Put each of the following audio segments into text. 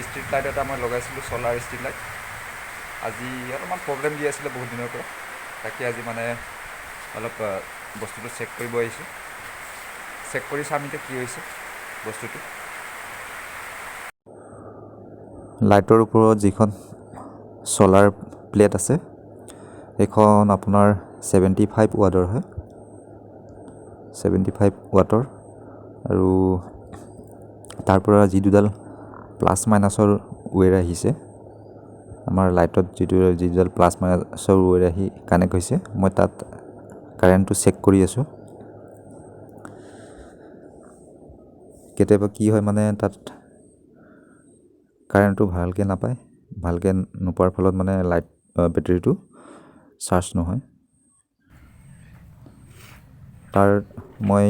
Street light এটা মই লগাইছিলোঁ, ছ'লাৰ ষ্ট্ৰীট লাইট। আজি অলপমান প্ৰব্লেম দি আছিলে বহুত দিনৰ পৰা, তাকে আজি মানে অলপ বস্তুটো চেক কৰিব আহিছোঁ। চেক কৰি চাম এতিয়া কি হৈছে বস্তুটো। লাইটৰ ওপৰত যিখন ছ'লাৰ প্লেট আছে সেইখন আপোনাৰ 75 ৱাটৰ হয়, 75 ৱাটৰ। আৰু তাৰ পৰা যি দুডাল প্লাছ মাইনাছৰ ৱেৰ আহিছে, আমাৰ লাইটত যিডাল প্লাছ মাইনাছৰ ৱেৰ আহি কানেক্ট হৈছে, মই তাত কাৰেণ্টটো চেক কৰি আছোঁ। কেতিয়াবা কি হয় মানে তাত কাৰেণ্টটো ভালকৈ নাপায়, ভালকৈ নোপোৱাৰ ফলত মানে বেটেৰীটো চাৰ্জ নহয়। তাৰ মই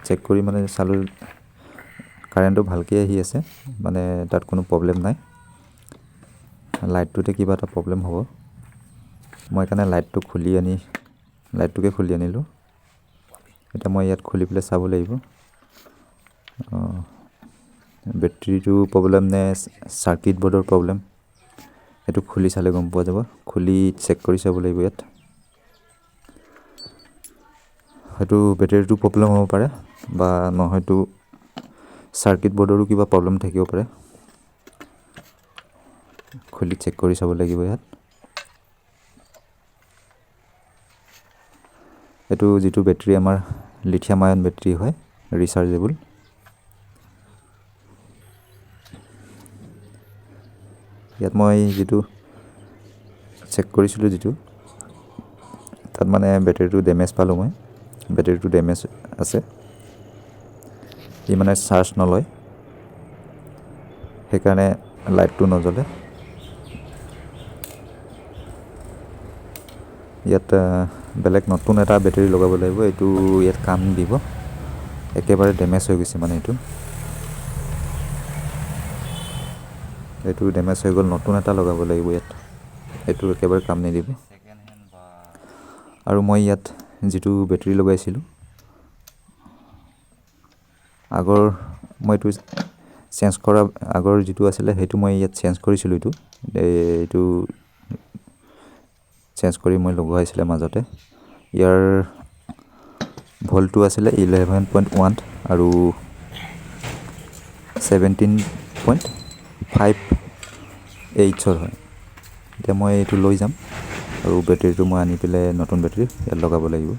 চেক কৰি মানে চালোঁ কাৰেণ্টটো ভালকৈ আহি আছে, মানে তাত কোনো প্ৰব্লেম নাই। লাইটটোতে কিবা এটা প্ৰব্লেম হ'ব। মই সেইকাৰণে লাইটটোকে খুলি আনিলোঁ। এতিয়া মই ইয়াত খুলি পেলাই চাব লাগিব বেটেৰীটো প্ৰব্লেম নে চাৰ্কিট বৰ্ডৰ প্ৰব্লেম, সেইটো খুলি চালে গম পোৱা যাব। খুলি চেক কৰি চাব লাগিব ইয়াত। হয়তো বেটেৰীটো প্ৰব্লেম হ'ব পাৰে, বা নহয়তো চাৰ্কিট বৰ্ডৰো কিবা প্ৰব্লেম থাকিব পাৰে। খুলি চেক কৰি চাব লাগিব ইয়াত। এইটো যিটো বেটেৰী আমাৰ লিথিয়াম আয়ন বেটেৰী হয়, ৰিচাৰ্জেবল। ইয়াত মই যিটো চেক কৰিছিলোঁ তাত মানে বেটেৰীটো ডেমেজ পালোঁ মই। বেটেৰীটো ডেমেজ আছে, ই মানে চাৰ্জ নলয়, সেইকাৰণে লাইটটো নজ্বলে। ইয়াত বেলেগ নতুন এটা বেটেৰী লগাব লাগিব, এইটো ইয়াত কাম দিব। একেবাৰে ডেমেজ হৈ গৈছে মানে এইটো ডেমেজ হৈ গ'ল, নতুন এটা লগাব লাগিব ইয়াত। এইটো একেবাৰে কাম নিদিব। আৰু মই ইয়াত যিটো বেটেৰী লগাইছিলোঁ মই এইটো চেঞ্জ কৰা আগৰ যিটো আছিলে সেইটো মই ইয়াত চেঞ্জ কৰিছিলোঁ। এইটো চেঞ্জ কৰি মই লগোৱাইছিলে মাজতে। ইয়াৰ ভল্টটো আছিলে 11.1 আৰু 17.58 হয়। এতিয়া মই এইটো লৈ যাম আৰু বেটেৰীটো মই আনি পেলাই নতুন বেটেৰী ইয়াত লগাব লাগিব।